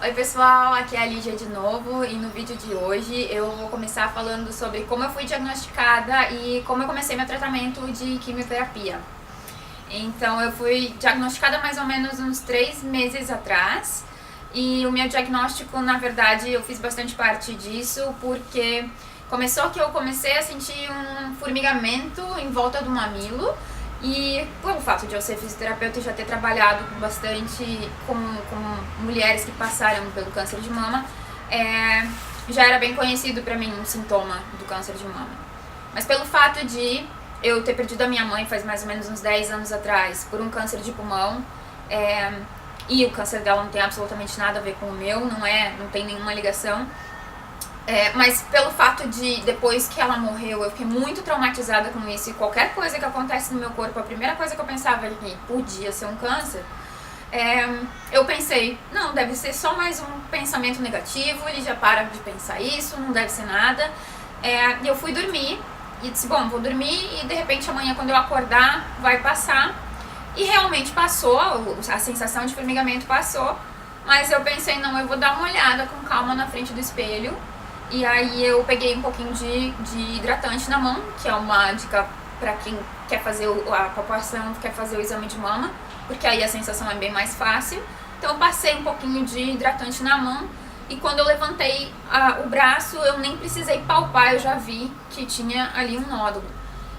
Oi pessoal, aqui é a Lígia de novo e no vídeo de hoje eu vou começar falando sobre como eu fui diagnosticada e como eu comecei meu tratamento de quimioterapia. Então eu fui diagnosticada mais ou menos uns 3 meses atrás e o meu diagnóstico, na verdade, eu fiz bastante parte disso porque começou que eu comecei a sentir um formigamento em volta do mamilo. E pelo fato de eu ser fisioterapeuta e já ter trabalhado com mulheres que passaram pelo câncer de mama, já era bem conhecido pra mim um sintoma do câncer de mama. Mas pelo fato de eu ter perdido a minha mãe faz mais ou menos uns 10 anos atrás por um câncer de pulmão, e o câncer dela não tem absolutamente nada a ver com o meu, não tem nenhuma ligação. Mas pelo fato de, depois que ela morreu, eu fiquei muito traumatizada com isso. E qualquer coisa que acontece no meu corpo, a primeira coisa que eu pensava é que podia ser um câncer. Eu pensei, não, deve ser só mais um pensamento negativo, ele já para de pensar isso, não deve ser nada. E eu fui dormir e disse, bom, vou dormir e de repente amanhã quando eu acordar vai passar. E realmente passou, a sensação de formigamento passou. Mas eu pensei, não, eu vou dar uma olhada com calma na frente do espelho. E aí eu peguei um pouquinho de hidratante na mão, que é uma dica para quem quer fazer a palpação, quer fazer o exame de mama, porque aí a sensação é bem mais fácil. Então eu passei um pouquinho de hidratante na mão e quando eu levantei o braço, eu nem precisei palpar, eu já vi que tinha ali um nódulo.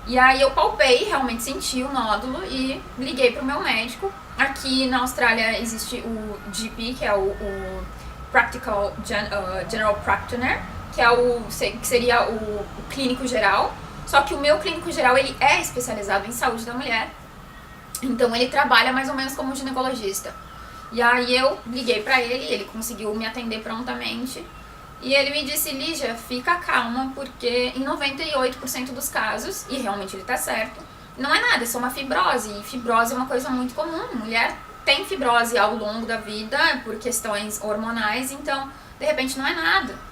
E aí eu palpei, realmente senti o nódulo e liguei pro meu médico. Aqui na Austrália existe o GP, que é o Practical General Practitioner, que seria o clínico geral, só que o meu clínico geral ele é especializado em saúde da mulher, então ele trabalha mais ou menos como ginecologista. E aí eu liguei pra ele conseguiu me atender prontamente, e ele me disse, Lígia, fica calma, porque em 98% dos casos, e realmente ele tá certo, não é nada, é só uma fibrose, e fibrose é uma coisa muito comum, mulher tem fibrose ao longo da vida por questões hormonais, então de repente não é nada.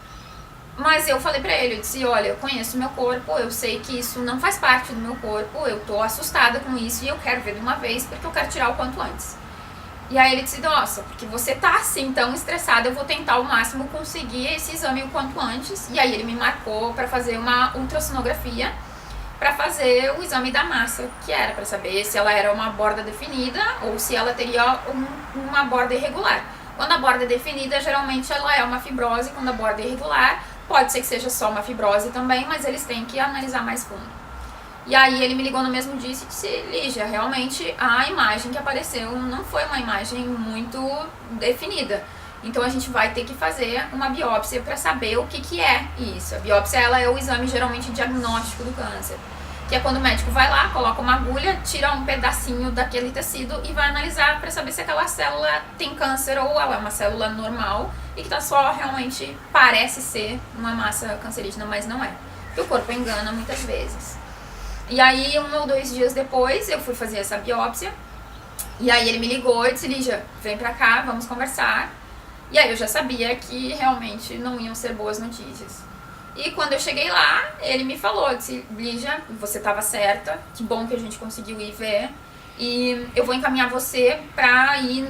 Mas eu falei pra ele, eu disse, olha, eu conheço o meu corpo, eu sei que isso não faz parte do meu corpo, eu tô assustada com isso e eu quero ver de uma vez porque eu quero tirar o quanto antes. E aí ele disse, nossa, porque você tá assim tão estressada, eu vou tentar ao máximo conseguir esse exame o quanto antes. E aí ele me marcou pra fazer uma ultrassonografia, pra fazer o exame da massa, que era pra saber se ela era uma borda definida ou se ela teria uma borda irregular. Quando a borda é definida, geralmente ela é uma fibrose, quando a borda é irregular, pode ser que seja só uma fibrose também, mas eles têm que analisar mais fundo. E aí ele me ligou no mesmo dia e disse, Lígia, realmente a imagem que apareceu não foi uma imagem muito definida. Então a gente vai ter que fazer uma biópsia para saber o que é isso. A biópsia ela é o exame geralmente diagnóstico do câncer, que é quando o médico vai lá, coloca uma agulha, tira um pedacinho daquele tecido e vai analisar para saber se aquela célula tem câncer ou ela é uma célula normal e que tá só realmente parece ser uma massa cancerígena, mas não é. Porque o corpo engana muitas vezes. E aí 1 ou 2 dias depois eu fui fazer essa biópsia e aí ele me ligou e disse, Lígia, vem pra cá, vamos conversar. E aí eu já sabia que realmente não iam ser boas notícias. E quando eu cheguei lá, ele me falou, disse, Lígia, você estava certa, que bom que a gente conseguiu ir ver, e eu vou encaminhar você para ir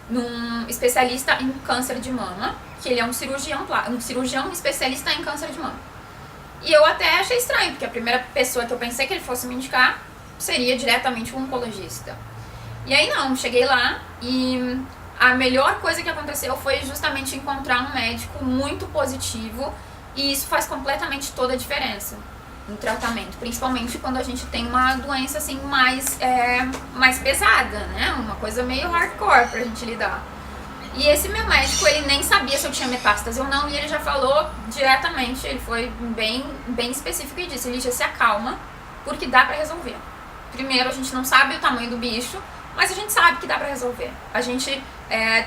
num especialista em câncer de mama, que ele é um cirurgião especialista em câncer de mama. E eu até achei estranho, porque a primeira pessoa que eu pensei que ele fosse me indicar seria diretamente um oncologista. E aí não, cheguei lá e a melhor coisa que aconteceu foi justamente encontrar um médico muito positivo e isso faz completamente toda a diferença no tratamento, principalmente quando a gente tem uma doença assim mais pesada, né? Uma coisa meio hardcore pra gente lidar. E esse meu médico, ele nem sabia se eu tinha metástase ou não, e ele já falou diretamente, ele foi bem específico e disse, Lígia, se acalma, porque dá pra resolver. Primeiro, a gente não sabe o tamanho do bicho, mas a gente sabe que dá pra resolver. A gente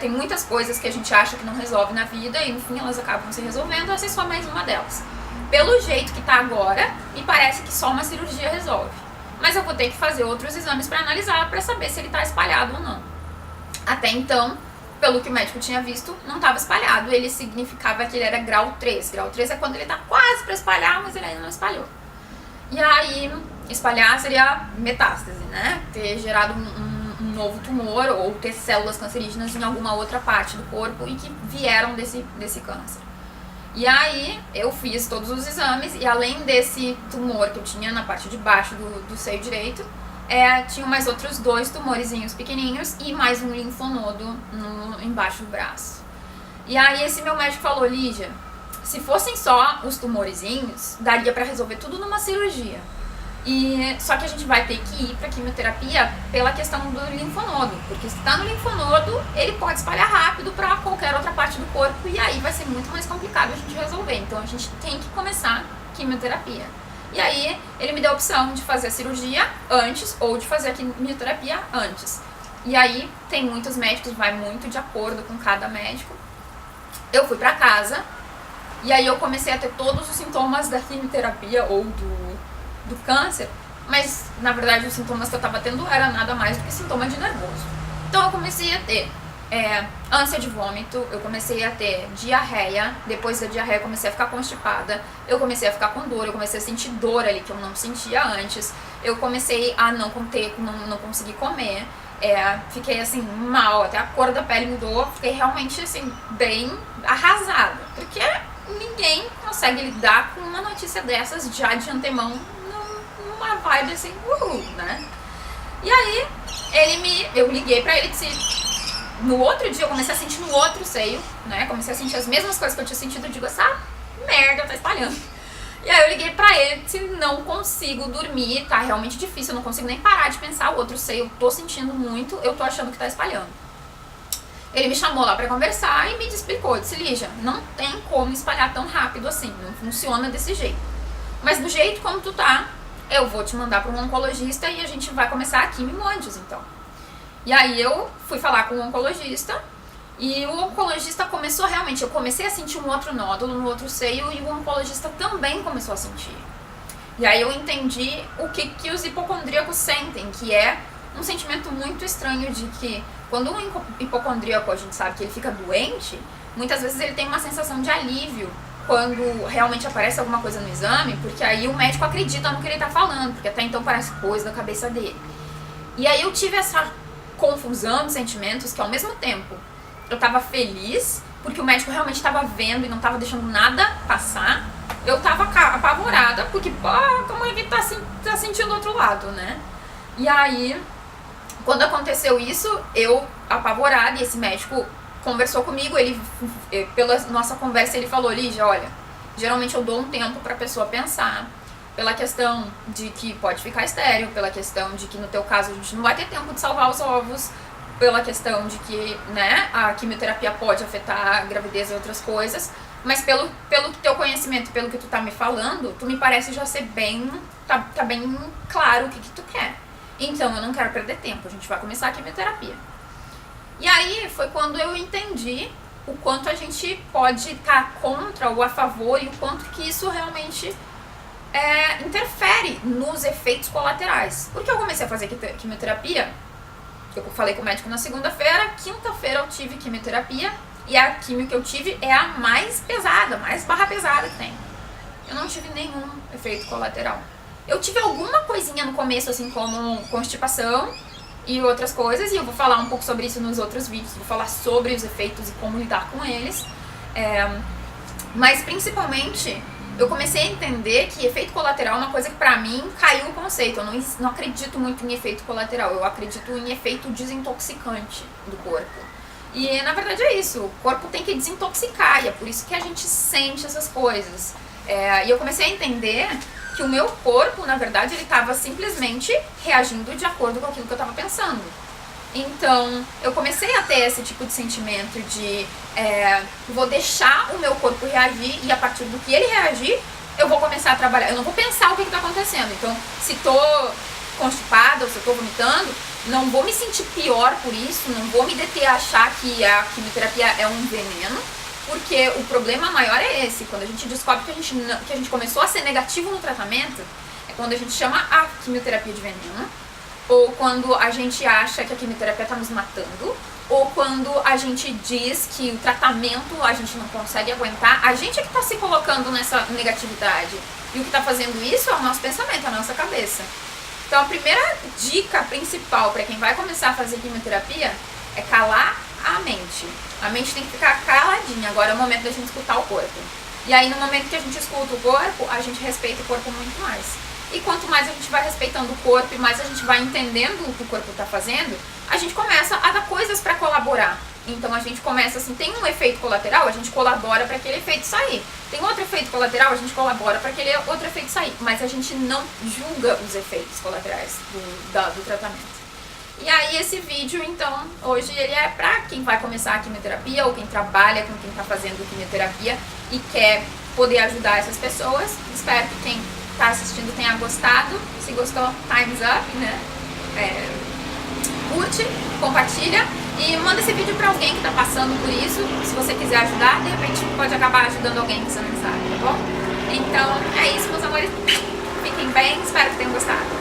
tem muitas coisas que a gente acha que não resolve na vida e no fim elas acabam se resolvendo, essa é só mais uma delas. Pelo jeito que tá agora, me parece que só uma cirurgia resolve. Mas eu vou ter que fazer outros exames pra analisar, pra saber se ele tá espalhado ou não. Até então, pelo que o médico tinha visto, não estava espalhado. Ele significava que ele era grau 3. Grau 3 é quando ele tá quase pra espalhar, mas ele ainda não espalhou. E aí, espalhar seria metástase, né? Ter gerado um novo tumor ou ter células cancerígenas em alguma outra parte do corpo e que vieram desse câncer. E aí eu fiz todos os exames e além desse tumor que eu tinha na parte de baixo do seio direito, tinha mais outros 2 tumorezinhos pequenininhos e mais um linfonodo embaixo do braço. E aí esse meu médico falou, Lígia, se fossem só os tumorezinhos, daria pra resolver tudo numa cirurgia. Só que a gente vai ter que ir pra quimioterapia pela questão do linfonodo, porque se tá no linfonodo, ele pode espalhar rápido pra qualquer outra parte do corpo e aí vai ser muito mais complicado a gente resolver. Então a gente tem que começar quimioterapia. E aí ele me deu a opção de fazer a cirurgia antes ou de fazer a quimioterapia antes. E aí tem muitos médicos, vai muito de acordo com cada médico. Eu fui pra casa e aí eu comecei a ter todos os sintomas da quimioterapia ou do câncer, mas na verdade os sintomas que eu tava tendo era nada mais do que sintoma de nervoso. Então eu comecei a ter ânsia de vômito, eu comecei a ter diarreia, depois da diarreia eu comecei a ficar constipada, eu comecei a ficar com dor, eu comecei a sentir dor ali que eu não sentia antes, eu comecei a não conseguir comer, fiquei assim mal, até a cor da pele mudou, fiquei realmente assim bem arrasada, porque ninguém consegue lidar com uma notícia dessas já de antemão numa vibe assim, né? E aí eu liguei pra ele e disse, no outro dia eu comecei a sentir no outro seio, né? Comecei a sentir as mesmas coisas que eu tinha sentido, eu digo, essa merda tá espalhando. E aí eu liguei pra ele e disse, não consigo dormir, tá realmente difícil, eu não consigo nem parar de pensar, o outro seio eu tô sentindo muito, eu tô achando que tá espalhando. Ele me chamou lá pra conversar e me explicou, disse, Lígia, não tem como espalhar tão rápido assim, não funciona desse jeito. Mas do jeito como tu tá, eu vou te mandar para um oncologista e a gente vai começar a quimio antes, então. E aí eu fui falar com o oncologista e o oncologista começou realmente, eu comecei a sentir um outro nódulo no outro seio e o oncologista também começou a sentir. E aí eu entendi o que os hipocondríacos sentem, que é um sentimento muito estranho de que quando um hipocondríaco, a gente sabe que ele fica doente, muitas vezes ele tem uma sensação de alívio quando realmente aparece alguma coisa no exame, porque aí o médico acredita no que ele tá falando, porque até então parece coisa da cabeça dele. E aí eu tive essa confusão de sentimentos que ao mesmo tempo eu tava feliz, porque o médico realmente tava vendo e não tava deixando nada passar, eu tava apavorada, porque, como é que tá sentindo do outro lado, né? E aí, quando aconteceu isso, eu apavorada, e esse médico conversou comigo, pela nossa conversa ele falou, Lígia, olha, geralmente eu dou um tempo pra pessoa pensar, pela questão de que pode ficar estéril, pela questão de que no teu caso a gente não vai ter tempo de salvar os ovos, pela questão de que, né, a quimioterapia pode afetar a gravidez e outras coisas, mas pelo teu conhecimento, pelo que tu tá me falando, tu me parece já ser bem, tá bem claro o que tu quer. Então eu não quero perder tempo, a gente vai começar a quimioterapia. E aí foi quando eu entendi o quanto a gente pode estar contra ou a favor e o quanto que isso realmente interfere nos efeitos colaterais. Porque eu comecei a fazer quimioterapia, eu falei com o médico na segunda-feira, quinta-feira eu tive quimioterapia e a quimio que eu tive é a mais pesada, mais barra pesada que tem. Eu não tive nenhum efeito colateral. Eu tive alguma coisinha no começo, assim, como constipação e outras coisas, e eu vou falar um pouco sobre isso nos outros vídeos, vou falar sobre os efeitos e como lidar com eles. Mas principalmente, eu comecei a entender que efeito colateral é uma coisa que pra mim caiu o conceito. Eu não acredito muito em efeito colateral, eu acredito em efeito desintoxicante do corpo. E na verdade é isso, o corpo tem que desintoxicar, e é por isso que a gente sente essas coisas. E eu comecei a entender que o meu corpo, na verdade, ele estava simplesmente reagindo de acordo com aquilo que eu estava pensando. Então, eu comecei a ter esse tipo de sentimento de vou deixar o meu corpo reagir e a partir do que ele reagir, eu vou começar a trabalhar. Eu não vou pensar o que está acontecendo. Então, se estou constipada ou se estou vomitando, não vou me sentir pior por isso, não vou me deter a achar que a quimioterapia é um veneno, porque o problema maior é esse. Quando a gente descobre que a gente começou a ser negativo no tratamento, é quando a gente chama a quimioterapia de veneno, ou quando a gente acha que a quimioterapia está nos matando, ou quando a gente diz que o tratamento a gente não consegue aguentar, a gente é que está se colocando nessa negatividade. E o que está fazendo isso é o nosso pensamento, a nossa cabeça. Então a primeira dica principal para quem vai começar a fazer quimioterapia é calar a mente. A mente tem que ficar caladinha, agora é o momento da gente escutar o corpo. E aí no momento que a gente escuta o corpo, a gente respeita o corpo muito mais. E quanto mais a gente vai respeitando o corpo e mais a gente vai entendendo o que o corpo está fazendo, a gente começa a dar coisas para colaborar. Então a gente começa assim, tem um efeito colateral, a gente colabora para aquele efeito sair. Tem outro efeito colateral, a gente colabora para aquele outro efeito sair. Mas a gente não julga os efeitos colaterais do tratamento. E aí esse vídeo, então, hoje ele é pra quem vai começar a quimioterapia ou quem trabalha com quem tá fazendo quimioterapia e quer poder ajudar essas pessoas. Espero que quem tá assistindo tenha gostado. Se gostou, time's up, né? Curte, compartilha e manda esse vídeo pra alguém que tá passando por isso. Se você quiser ajudar, de repente pode acabar ajudando alguém que você não sabe, tá bom? Então é isso, meus amores. Fiquem bem, espero que tenham gostado.